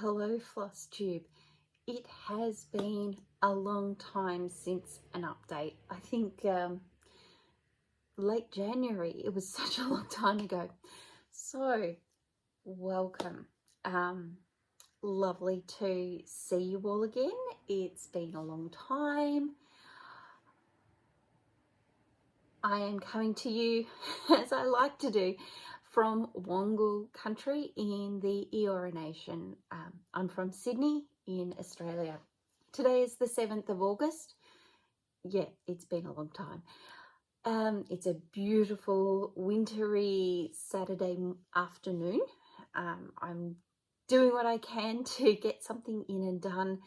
Hello Flosstube. It has been a long time since an update. I think late January. It was such a long time ago. So welcome. Lovely to see you all again. It's been a long time. I am coming to you, as I like to do, from Wongal country in the Eora Nation. I'm from Sydney in Australia. Today is the 7th of August. Yeah, it's been a long time. It's a beautiful wintry Saturday afternoon. I'm doing what I can to get something in and done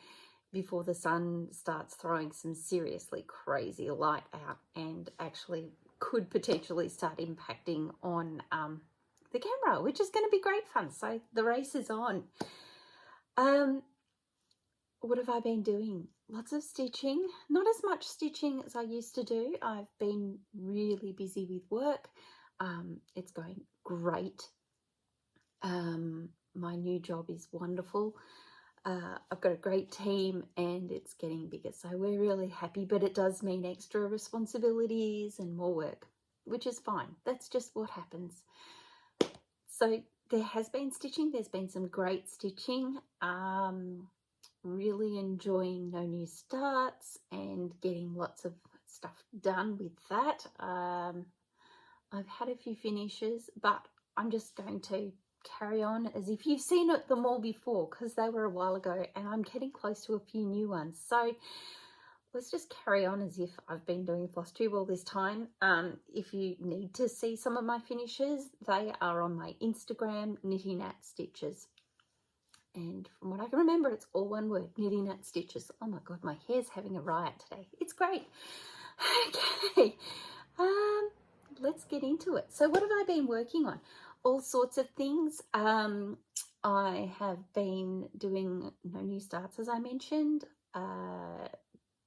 before the sun starts throwing some seriously crazy light out and actually could potentially start impacting on the camera, which is going to be great fun. So the race is on. What have I been doing? Lots of stitching. Not as much stitching as I used to do. I've been really busy with work. It's going great. My new job is wonderful. I've got a great team and it's getting bigger, so we're really happy, but it does mean extra responsibilities and more work, which is fine. That's just what happens. So there has been stitching. There's been some great stitching. Really enjoying no new starts and getting lots of stuff done with that. I've had a few finishes, but I'm just going to carry on as if you've seen them all before, because they were a while ago and I'm getting close to a few new ones. So let's just carry on as if I've been doing Flosstube all this time. If you need to see some of my finishes, they are on my Instagram, Knitting at Stitches. And from what I can remember, it's all one word, Knitting at Stitches. Oh my God, my hair's having a riot today. It's great. Okay, let's get into it. So what have I been working on? All sorts of things. I have been doing No New Starts, as I mentioned,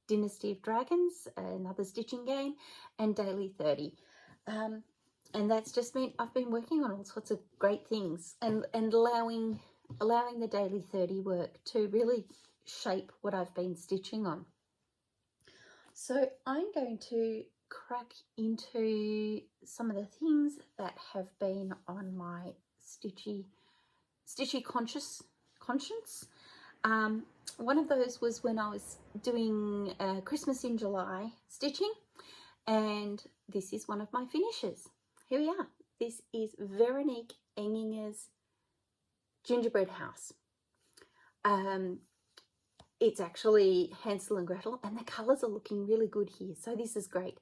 Dynasty of Dragons, another stitching game, and Daily 30. And that's just meant I've been working on all sorts of great things and allowing the Daily 30 work to really shape what I've been stitching on. So I'm going to crack into some of the things that have been on my stitchy conscience. One of those was when I was doing Christmas in July stitching, and this is one of my finishes. Here we are. This is Veronique Enginger's gingerbread house. It's actually Hansel and Gretel, and the colours are looking really good here, so this is great.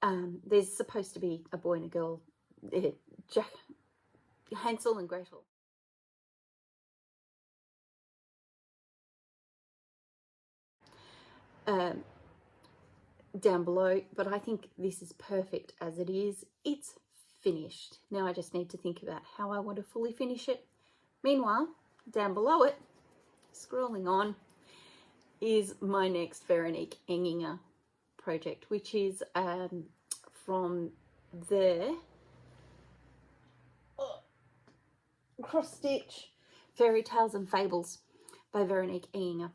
There's supposed to be a boy and a girl, Hansel and Gretel. Down below, but I think this is perfect as it is. It's finished. Now I just need to think about how I want to fully finish it. Meanwhile, down below it, scrolling on, is my next Veronique Enginger project, which is from the cross stitch Fairy Tales and Fables by Veronique Enginger,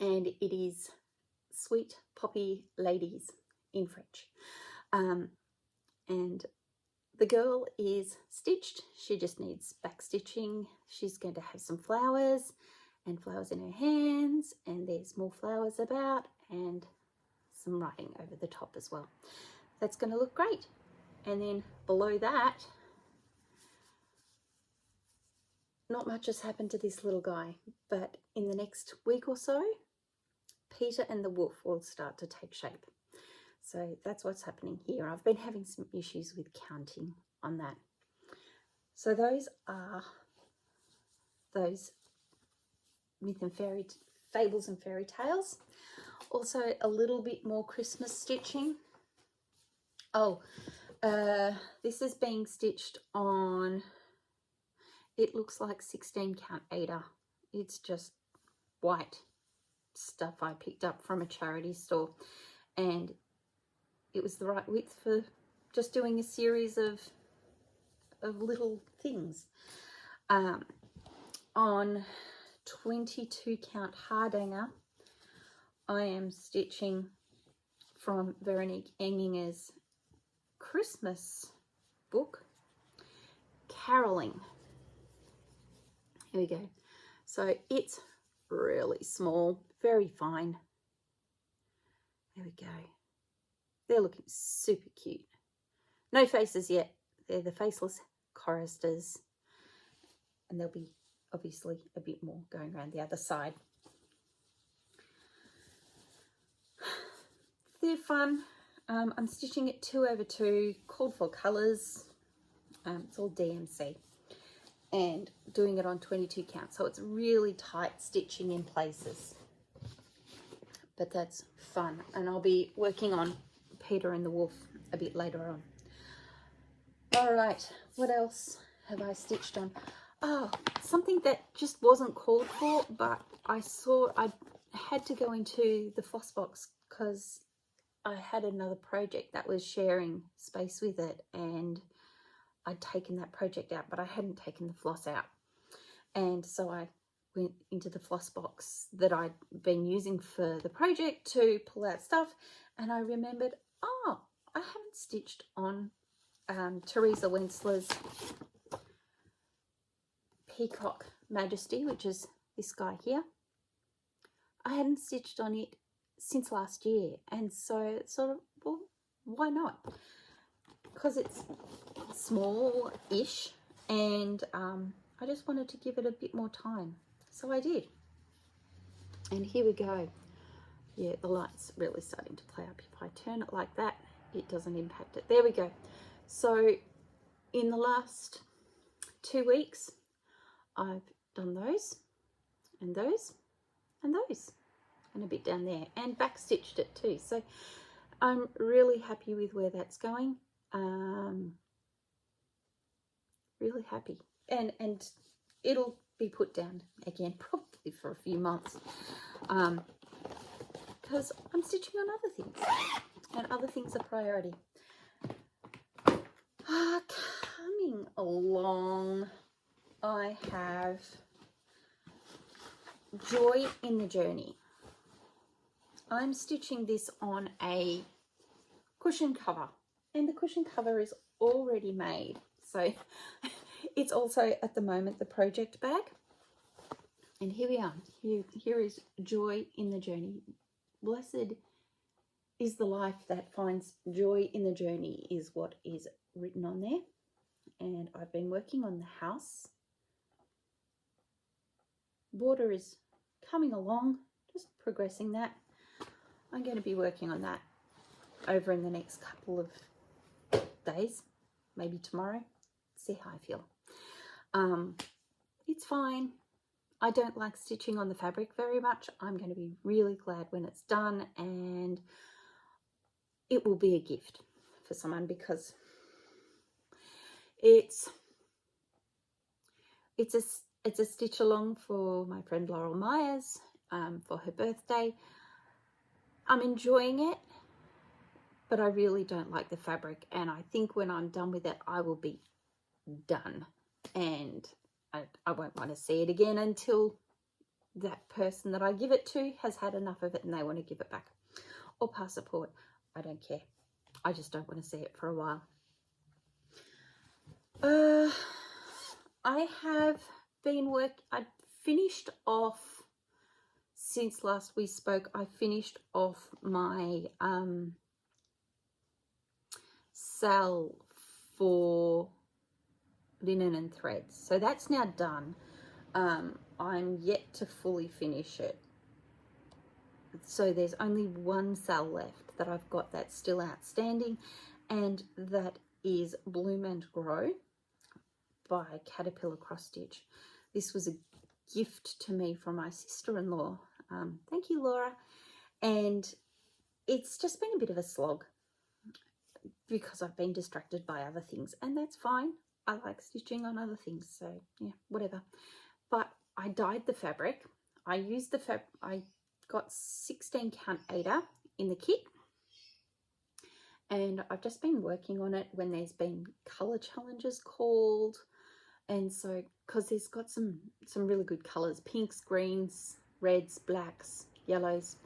and it is Sweet Poppy Ladies in French. And the girl is stitched. She just needs back stitching. She's going to have some flowers and flowers in her hands, and there's more flowers about and some writing over the top as well. That's going to look great. And then below that, not much has happened to this little guy, but in the next week or so, Peter and the Wolf will start to take shape. So that's what's happening here. I've been having some issues with counting on that. So those are those myth and fables and fairy tales. Also a little bit more Christmas stitching. Oh, this is being stitched on, it looks like 16 count Ada. It's just white stuff I picked up from a charity store, and it was the right width for just doing a series of little things. on 22 count hardanger, I am stitching from Veronique Enginger's Christmas book, Caroling. Here we go. So it's really small, very fine. There we go. They're looking super cute. No faces yet. They're the faceless choristers. And there'll be obviously a bit more going around the other side. They're fun. I'm stitching it 2/2, called for colours. It's all DMC. And doing it on 22 count. So it's really tight stitching in places. But that's fun. And I'll be working on Peter and the Wolf a bit later on. All right, what else have I stitched on? Oh, something that just wasn't called for, but I saw I had to go into the floss box because I had another project that was sharing space with it, and I'd taken that project out, but I hadn't taken the floss out. And so I went into the floss box that I'd been using for the project to pull out stuff, and I remembered, oh, I haven't stitched on Teresa Wensler's Peacock Majesty, which is this guy here. I hadn't stitched on it since last year, and so sort of, well, why not? Because it's small-ish, and I just wanted to give it a bit more time, so I did. And here we go. Yeah, the light's really starting to play up. If I turn it like that, it doesn't impact it. There we go. So in the last 2 weeks, I've done those and those and those and a bit down there, and back stitched it too. So I'm really happy with where that's going. Really happy, and it'll be put down again probably for a few months, because I'm stitching on other things, and other things are priority. Coming along, I have Joy in the Journey. I'm stitching this on a cushion cover, and the cushion cover is already made, so it's also at the moment the project bag. And here we are. Here is Joy in the Journey. Blessed is the life that finds joy in the journey is what is written on there. And I've been working on the house. Border is coming along, just progressing that. I'm going to be working on that over in the next couple of days, maybe tomorrow. See how I feel. It's fine. I don't like stitching on the fabric very much. I'm going to be really glad when it's done, and it will be a gift for someone, because it's a stitch along for my friend Laurel Myers for her birthday. I'm enjoying it, but I really don't like the fabric, and I think when I'm done with it, I will be done, and I won't want to see it again until that person that I give it to has had enough of it and they want to give it back or pass support. I don't care. I just don't want to see it for a while. I have been I finished off, since last we spoke, I finished off my sale for linen and threads, so that's now done. I'm yet to fully finish it, so there's only one sale left that I've got that's still outstanding, and that is Bloom and Grow by Caterpillar Cross Stitch. This was a gift to me from my sister-in-law. Thank you, Laura. And it's just been a bit of a slog because I've been distracted by other things, and that's fine. I like stitching on other things, so yeah, whatever. But I dyed the fabric. I used the fabric. I got 16 count 8er in the kit, and I've just been working on it when there's been colour challenges called. And so, because it's got some really good colors, pinks, greens, reds, blacks, yellows,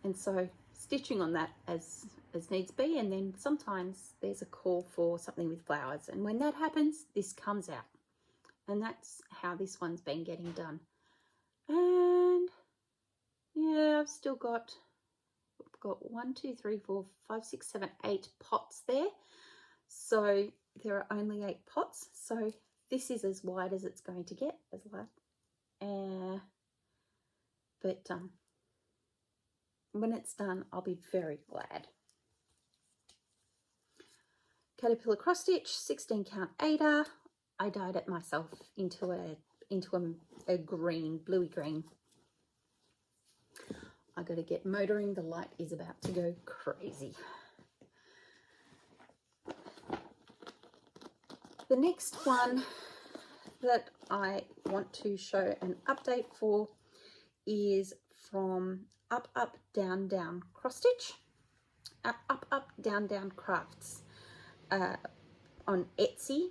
and so stitching on that as needs be. And then sometimes there's a call for something with flowers, and when that happens, this comes out, and that's how this one's been getting done. And yeah, I've still got 1, 2, 3, 4, 5, 6, 7, 8 pots there. So there are only 8 pots, so this is as wide as it's going to get, as wide. But when it's done, I'll be very glad. Caterpillar cross stitch, 16 count aider. I dyed it myself into a green, bluey green. I got to get motoring. The light is about to go crazy. The next one that I want to show an update for is from Up Up Down Down cross stitch, Up Up Down Down crafts on Etsy.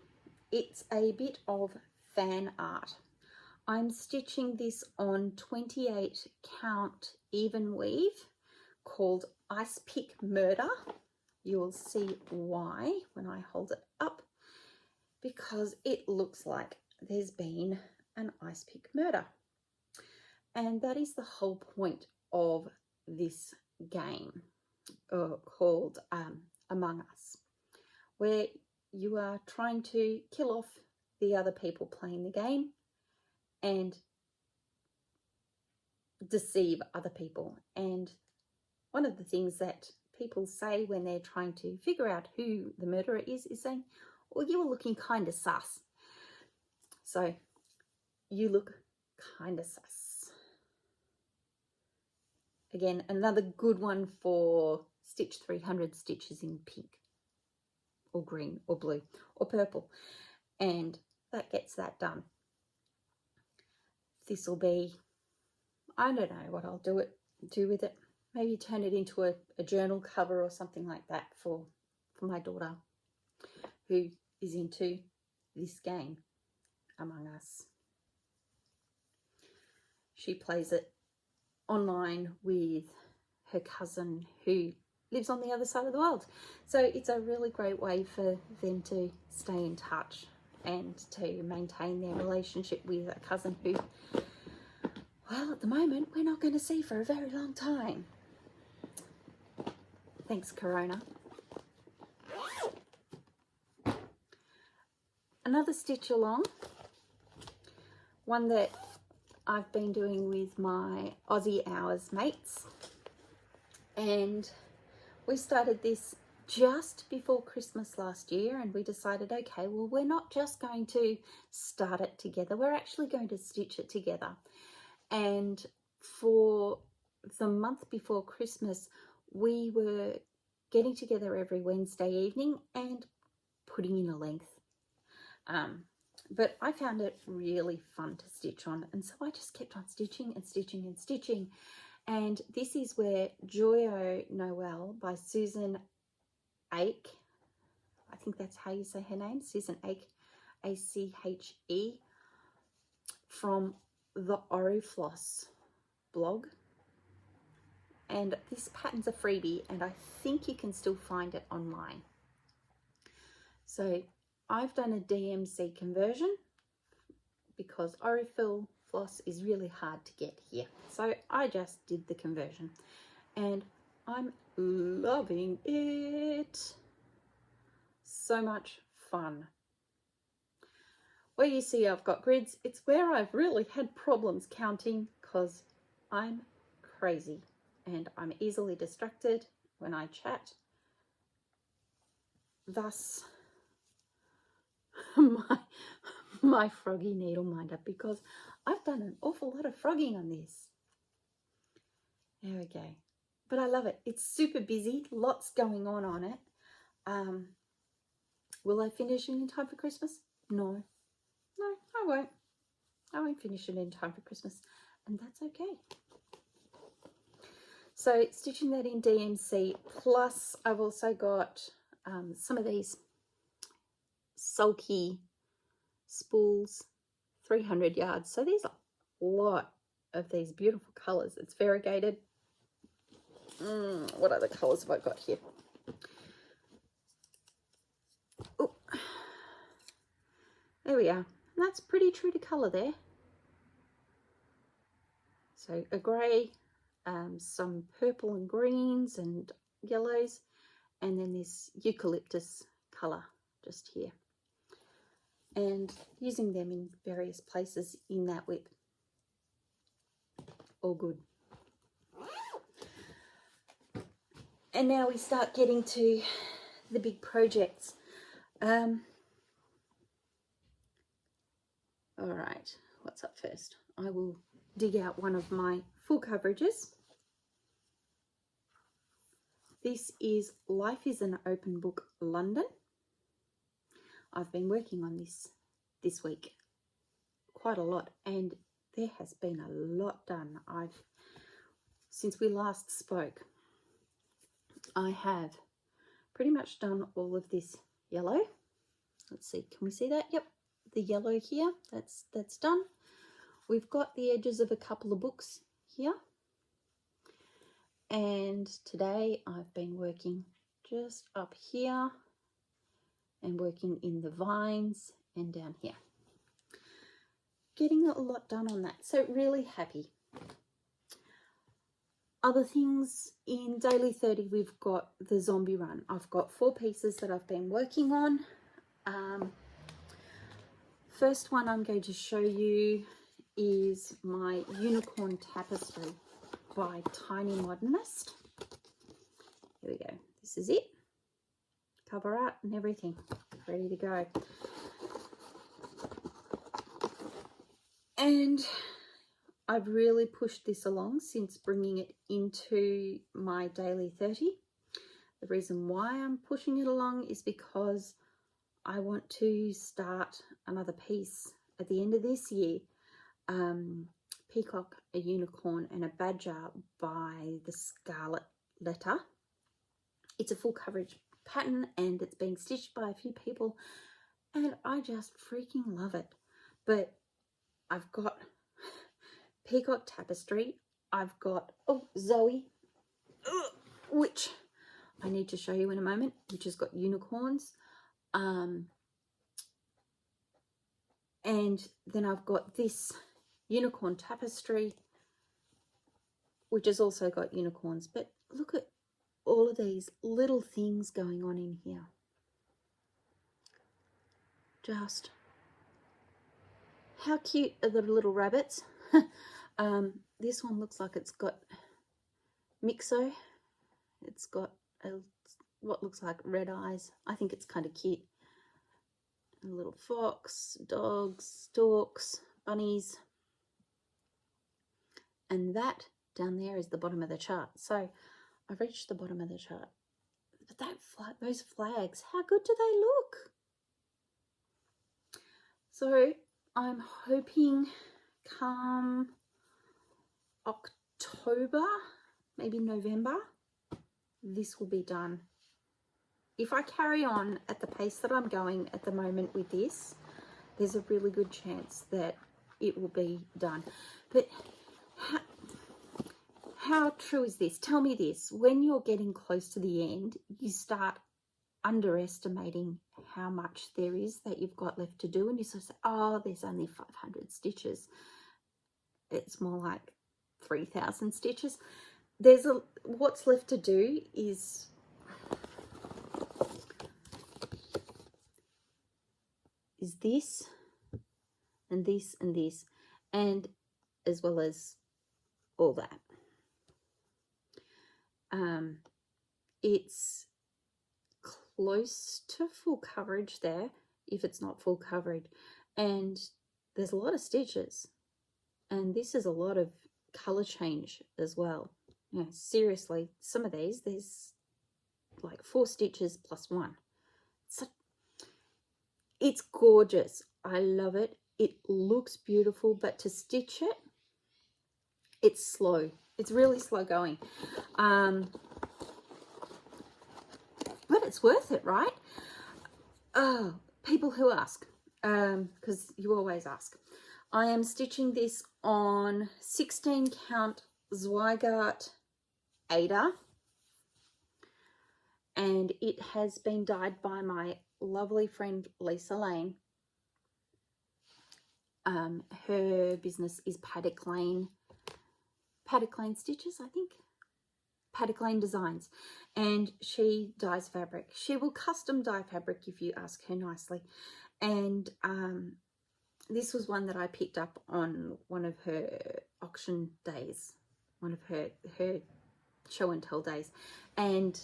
It's a bit of fan art. I'm stitching this on 28 count even weave called Ice Pick Murder. You'll see why when I hold it up, because it looks like there's been an ice pick murder. And that is the whole point of this game called Among Us, where you are trying to kill off the other people playing the game and deceive other people. And one of the things that people say when they're trying to figure out who the murderer is saying, well, you were looking kind of sus. So you look kind of sus. Again, another good one for stitch 300 stitches in pink or green or blue or purple. And that gets that done. This will be, I don't know what I'll do with it. Maybe turn it into a journal cover or something like that for my daughter, who is into this game, Among Us. She plays it online with her cousin who lives on the other side of the world. So it's a really great way for them to stay in touch and to maintain their relationship with a cousin who, well, at the moment, we're not going to see for a very long time. Thanks, Corona. Another stitch along, one that I've been doing with my Aussie Hours mates, and we started this just before Christmas last year, and we decided, okay, well, we're not just going to start it together, we're actually going to stitch it together. And for the month before Christmas, we were getting together every Wednesday evening and putting in a length. But I found it really fun to stitch on, and so I just kept on stitching and stitching and stitching. And this is where Jules Noel by Susan Ake, I think that's how you say her name, Susan Ake, A-C-H-E, from the Orifloss blog. And this pattern's a freebie, and I think you can still find it online. So I've done a DMC conversion because Orifil floss is really hard to get here. So I just did the conversion, and I'm loving it. So much fun. Where you see I've got grids, it's where I've really had problems counting because I'm crazy and I'm easily distracted when I chat. Thus, my froggy needle minder, because I've done an awful lot of frogging on this. There we go. But I love it. It's super busy, lots going on it. Will I finish it in time for Christmas? No, I won't. I won't finish it in time for Christmas, and that's okay. So stitching that in DMC, plus I've also got some of these sulky spools, 300 yards. So there's a lot of these beautiful colors. It's variegated. What other colors have I got here? Oh, there we are. That's pretty true to color there. So a grey, some purple and greens and yellows, and then this eucalyptus color just here. And using them in various places in that whip. All good. And now we start getting to the big projects. All right, what's up first? I will dig out one of my full coverages. This is Life is an Open Book, London. I've been working on this week quite a lot, and there has been a lot done. Since we last spoke, I have pretty much done all of this yellow. Let's see, can we see that? Yep, the yellow here, that's done. We've got the edges of a couple of books here. And today I've been working just up here and working in the vines and down here. Getting a lot done on that, so really happy. Other things in Daily 30, we've got the zombie run. I've got 4 pieces that I've been working on. First one I'm going to show you is my unicorn tapestry by Tiny Modernist. Here we go. This is it. Cover art and everything. Ready to go. And I've really pushed this along since bringing it into my Daily 30. The reason why I'm pushing it along is because I want to start another piece at the end of this year. Peacock, a unicorn and a badger by the Scarlet Letter. It's a full coverage pattern and it's being stitched by a few people and I just freaking love it. But I've got Peacock tapestry. I've got, oh, Zoe, which I need to show you in a moment, which has got unicorns. And then I've got this unicorn tapestry, which has also got unicorns. But look at all of these little things going on in here. Just how cute are the little rabbits? This one looks like it's got Mixo. It's got what looks like red eyes. I think it's kind of cute. A little fox, dogs, storks, bunnies. And that down there is the bottom of the chart. So I've reached the bottom of the chart. But those flags, how good do they look? So I'm hoping come October, maybe November, this will be done. If I carry on at the pace that I'm going at the moment with this, there's a really good chance that it will be done. But how true is this? Tell me this. When you're getting close to the end, you start underestimating how much there is that you've got left to do. And you sort of say, oh, there's only 500 stitches. It's more like 3,000 stitches. What's left to do is this and this and this, and as well as all that. It's close to full coverage there, if it's not full coverage, and there's a lot of stitches, and this is a lot of color change as well. You know, seriously, some of these, there's like 4 stitches plus 1. So it's gorgeous. I love it. It looks beautiful, but to stitch it, it's slow. It's really slow going. But it's worth it, right? Oh, people who ask, because you always ask. I am stitching this on 16 count Zweigart Ada, and it has been dyed by my lovely friend Lisa Lane. Her business is Paddock Lane Stitches, I think. Paddock Lane Designs, and she dyes fabric. She will custom dye fabric if you ask her nicely. And this was one that I picked up on one of her auction days, one of her show and tell days. And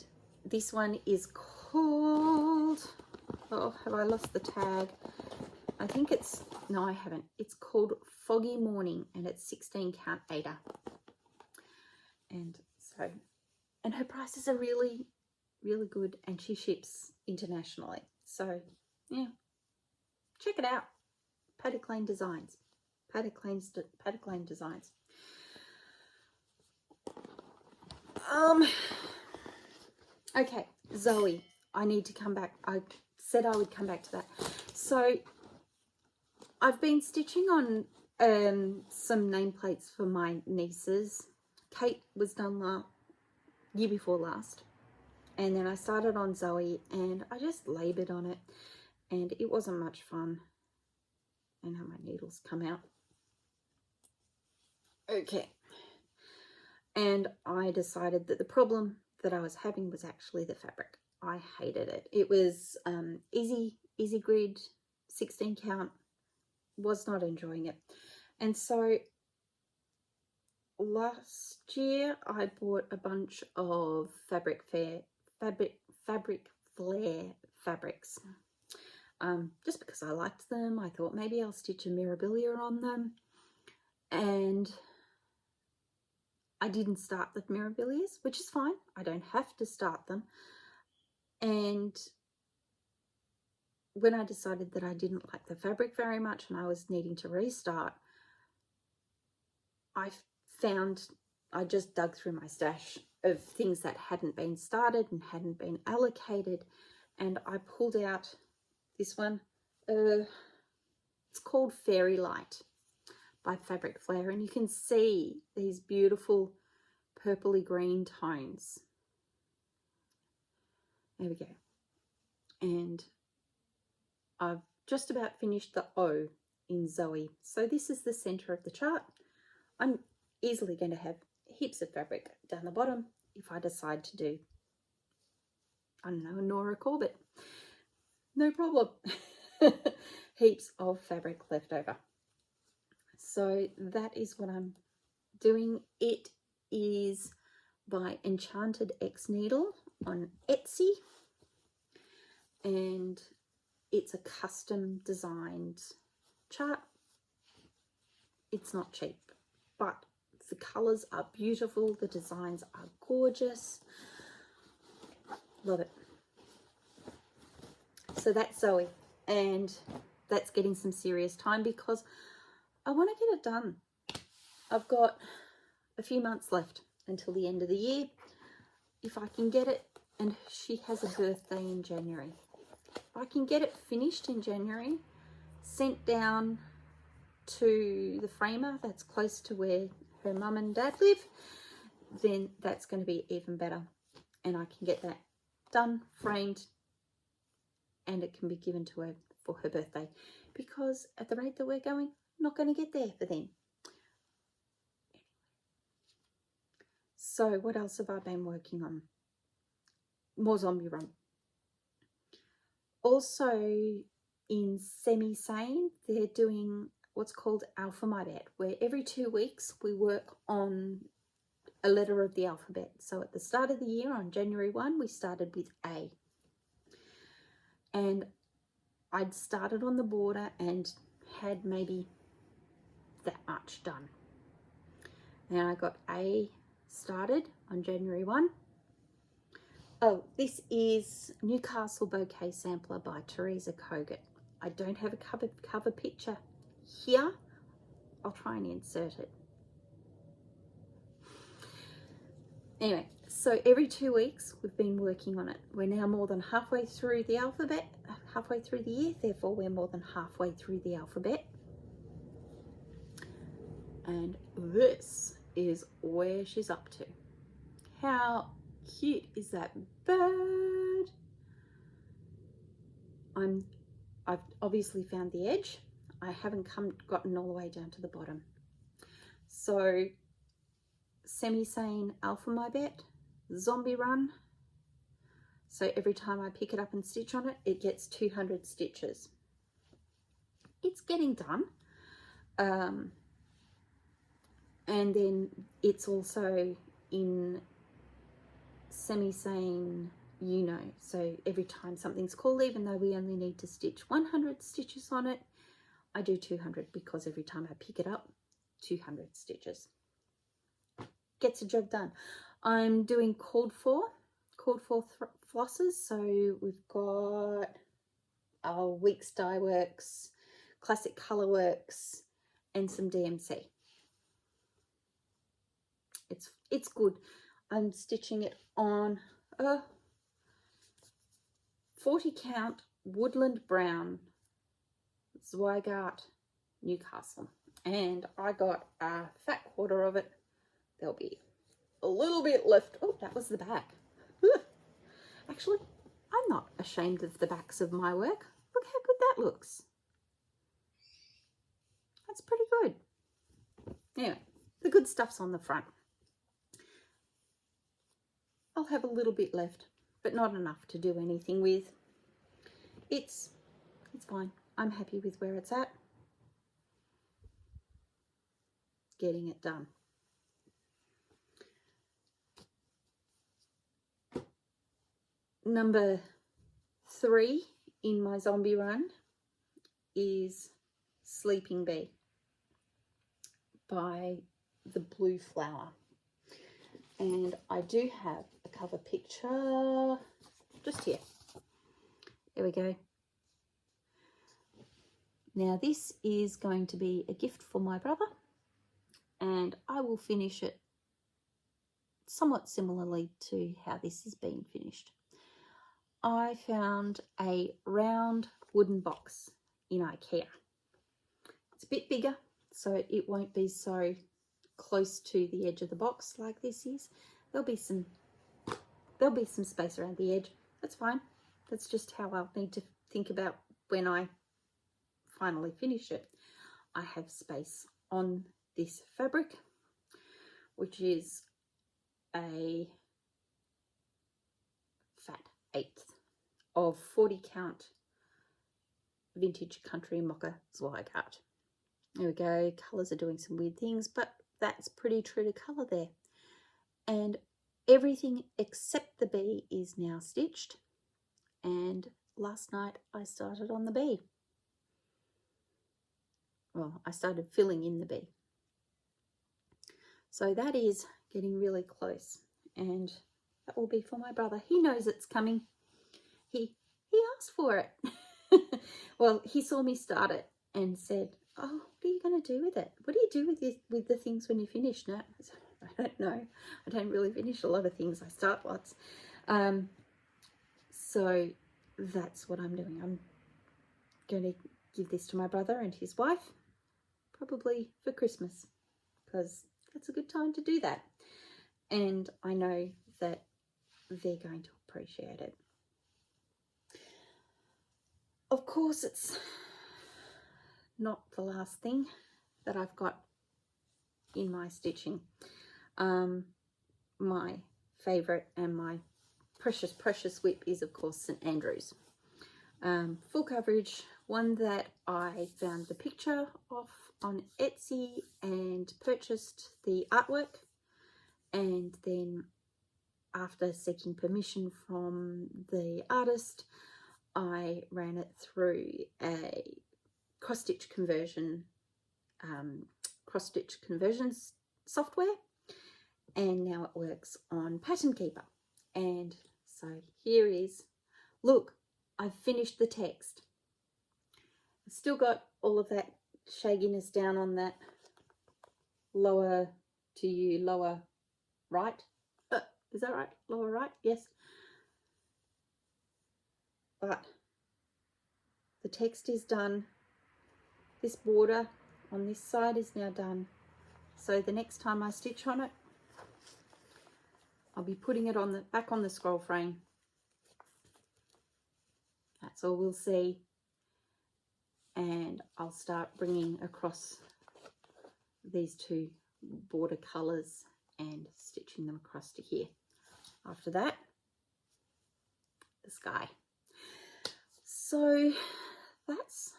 this one is called, oh, have I lost the tag? I think it's, no, I haven't. It's called Foggy Morning, and it's 16 count Ada. And so, and her prices are really, really good, and she ships internationally. So, yeah, check it out. Paddock Lane Designs. Paddock Lane Designs. Okay, Zoe, I need to come back. I said I would come back to that. So I've been stitching on some nameplates for my nieces. Kate was done year before last, and then I started on Zoe, and I just laboured on it, and it wasn't much fun. And how my needles come out. Okay. And I decided that the problem that I was having was actually the fabric. I hated it. It was easy grid, 16 count, was not enjoying it. And so last year I bought a bunch of fabric flare fabrics. Just because I liked them. I thought maybe I'll stitch a Mirabilia on them, and I didn't start the Mirabilias, which is fine. I don't have to start them. And when I decided that I didn't like the fabric very much and I was needing to restart, I just dug through my stash of things that hadn't been started and hadn't been allocated, and I pulled out this one. It's called Fairy Light by Fabric Flare, and you can see these beautiful purpley green tones. There we go. And I've just about finished the O in Zoe. So this is the center of the chart. I'm easily going to have heaps of fabric down the bottom if I decide to do, I don't know, a Nora Corbett. No problem. Heaps of fabric left over. So that is what I'm doing. It is by Enchanted X Needle on Etsy, and it's a custom designed chart. It's not cheap, but the colors are beautiful, the designs are gorgeous. Love it. So that's Zoe, and that's getting some serious time because I want to get it done. I've got a few months left until the end of the year. If I can get it, and she has a birthday in January. If I can get it finished in January, sent down to the framer that's close to where her mum and dad live, then that's going to be even better. And I can get that done, framed, and it can be given to her for her birthday, because at the rate that we're going, I'm not going to get there for then. So what else have I been working on? More Zombie Run. Also in Semi-Sane, they're doing what's called Alpha My Bet, where every 2 weeks we work on a letter of the alphabet. So at the start of the year, on January 1, we started with A. And I'd started on the border and had maybe that much done. And I got A started on January 1. Oh, this is Newcastle Bouquet Sampler by Teresa Kogut. I don't have a cover picture here. I'll try and insert it. Anyway, so every 2 weeks we've been working on it. We're now more than halfway through the alphabet, halfway through the year, therefore we're more than halfway through the alphabet. And this is where she's up to. How cute is that bird? I've obviously found the edge. I haven't gotten all the way down to the bottom. So semi-sane alpha my bet, zombie run. So every time I pick it up and stitch on it, it gets 200 stitches. It's getting done. And then it's also in semi-sane, you know, so every time something's called, even though we only need to stitch 100 stitches on it, I do 200 because every time I pick it up, 200 stitches. Gets the job done. I'm doing called for flosses. So we've got our Weeks Dye Works, Classic Colour Works, and some DMC. It's good. I'm stitching it on a 40 count woodland brown Zweigart Newcastle, and I got a fat quarter of it. There'll be a little bit left. Oh, that was the back. Actually, I'm not ashamed of the backs of my work. Look how good that looks. That's pretty good. Anyway, the good stuff's on the front. I'll have a little bit left, but not enough to do anything with. It's fine. I'm happy with where it's at. Getting it done. Number 3 in my zombie run is Sleeping Bee by the Blue Flower. And I do have a cover picture just here. There we go. Now this is going to be a gift for my brother, and I will finish it somewhat similarly to how this has been finished. I found a round wooden box in IKEA. It's a bit bigger, so it won't be so close to the edge of the box like this is. There'll be some space around the edge. That's fine. That's just how I'll need to think about when I finally finish it. I have space on this fabric, which is a fat 1/8 of 40 count vintage country mocha Zweigart. There we go. Colours are doing some weird things, but that's pretty true to colour there. And everything except the bee is now stitched. And last night I started on the bee. Well, I started filling in the bee. So that is getting really close, and that will be for my brother. He knows it's coming. He asked for it. Well, he saw me start it and said, "Oh, what are you going to do with it? What do you do with the things when you finish?" No, I don't know. I don't really finish a lot of things. I start lots. So that's what I'm doing. I'm going to give this to my brother and his wife, probably for Christmas, because that's a good time to do that. And I know that they're going to appreciate it. Of course, it's not the last thing that I've got in my stitching. My favourite and my precious whip is, of course, St Andrews. Full coverage, one that I found the picture of on Etsy and purchased the artwork, and then after seeking permission from the artist, I ran it through a cross-stitch conversion software, and now it works on Pattern Keeper. And so here is, look, I've finished the text. I've still got all of that shagginess down on that lower right. Is that right? Lower right? Yes. But The text is done. This border on this side is now done. So the next time I stitch on it, I'll be putting it on the back on the scroll frame. That's all we'll see. And I'll start bringing across these two border colours and stitching them across to here. After that, the sky. So that's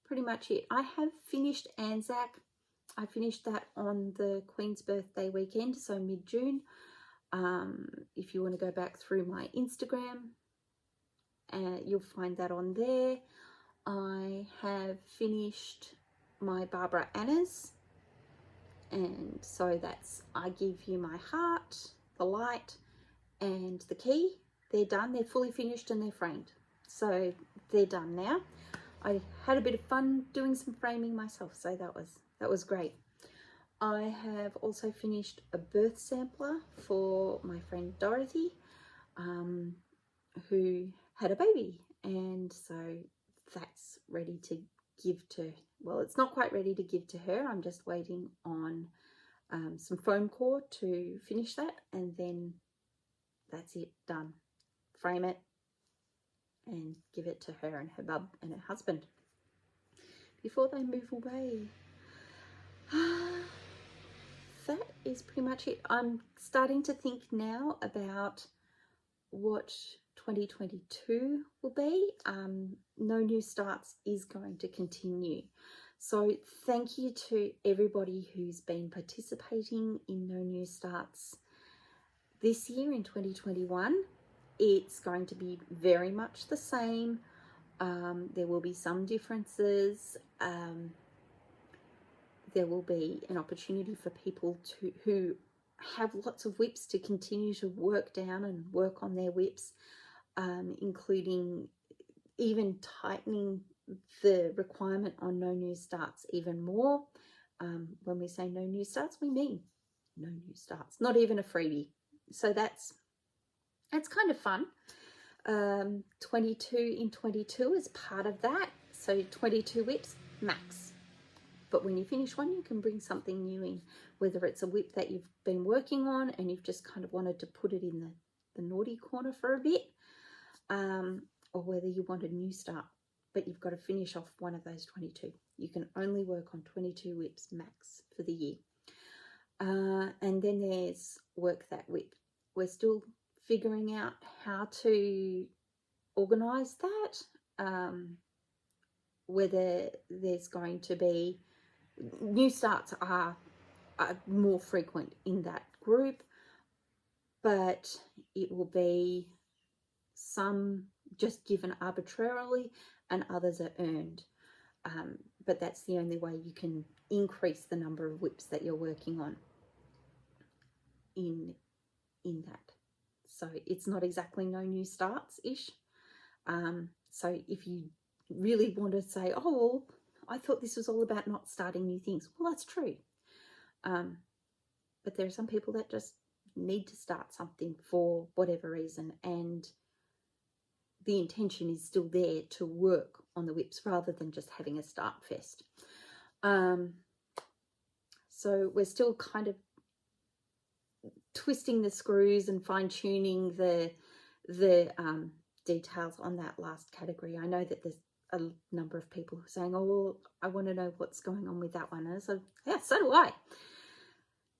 pretty much it. I have finished Anzac. I finished that on the Queen's birthday weekend, so mid-June. If you want to go back through my Instagram, you'll find that on there. I have finished my Barbara Anna's, and so that's I give you my heart, the light, and the key. They're done. They're fully finished and they're framed, so they're done now. I had a bit of fun doing some framing myself, so that was great. I have also finished a birth sampler for my friend Dorothy, who had a baby, and so that's ready to give to, well, it's not quite ready to give to her. I'm just waiting on some foam core to finish that, and then that's it, done. Frame it and give it to her and her bub and her husband before they move away. That is pretty much it. I'm starting to think now about what 2022 will be. No New Starts is going to continue. So thank you to everybody who's been participating in No New Starts this year in 2021. It's going to be very much the same. There will be some differences. There will be an opportunity for people who have lots of whips to continue to work down and work on their whips, including even tightening the requirement on No New Starts even more. When we say No New Starts, we mean no new starts, not even a freebie. So that's kind of fun. 22 in 22 is part of that. So 22 whips max. But when you finish one, you can bring something new in, whether it's a whip that you've been working on and you've just kind of wanted to put it in the naughty corner for a bit, or whether you want a new start, but you've got to finish off one of those 22. You can only work on 22 whips max for the year. And then there's work that whip. We're still figuring out how to organise that, whether there's going to be new starts are more frequent in that group, but it will be some just given arbitrarily and others are earned. But that's the only way you can increase the number of whips that you're working on in that. So it's not exactly no new starts ish. So if you really want to say, oh, well, I thought this was all about not starting new things. Well, that's true. But there are some people that just need to start something for whatever reason, and the intention is still there to work on the whips rather than just having a start fest. So we're still kind of twisting the screws and fine-tuning the details on that last category. I know that there's a number of people saying, oh, well, I want to know what's going on with that one. And so, yeah, so do I.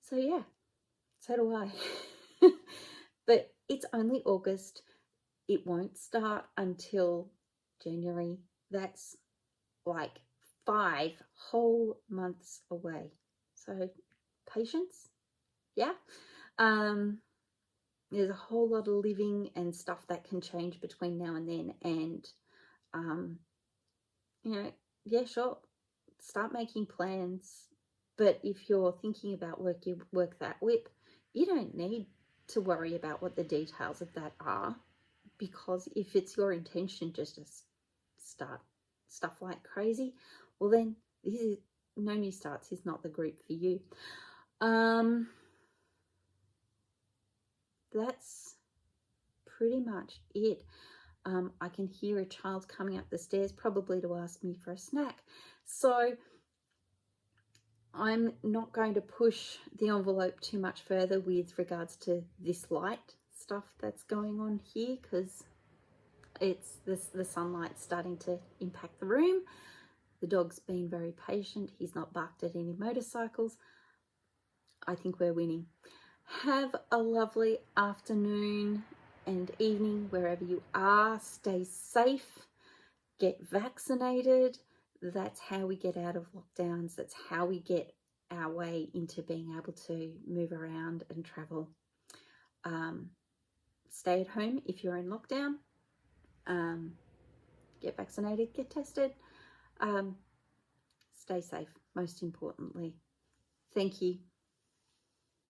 So, yeah, so do I. But it's only August. It won't start until January. That's like 5 whole months away. So, patience, yeah. There's a whole lot of living and stuff that can change between now and then. And, you know, yeah, sure, start making plans. But if you're thinking about work that whip, you don't need to worry about what the details of that are, because if it's your intention just to start stuff like crazy, well then this is No New Starts is not the group for you. That's pretty much it. I can hear a child coming up the stairs, probably to ask me for a snack. So I'm not going to push the envelope too much further with regards to this light stuff that's going on here, because it's the sunlight's starting to impact the room. The dog's been very patient. He's not barked at any motorcycles. I think we're winning. Have a lovely afternoon and evening wherever you are. Stay safe. Get vaccinated. That's how we get out of lockdowns. That's how we get our way into being able to move around and travel. Stay at home if you're in lockdown. Get vaccinated, get tested. Stay safe, most importantly. Thank you.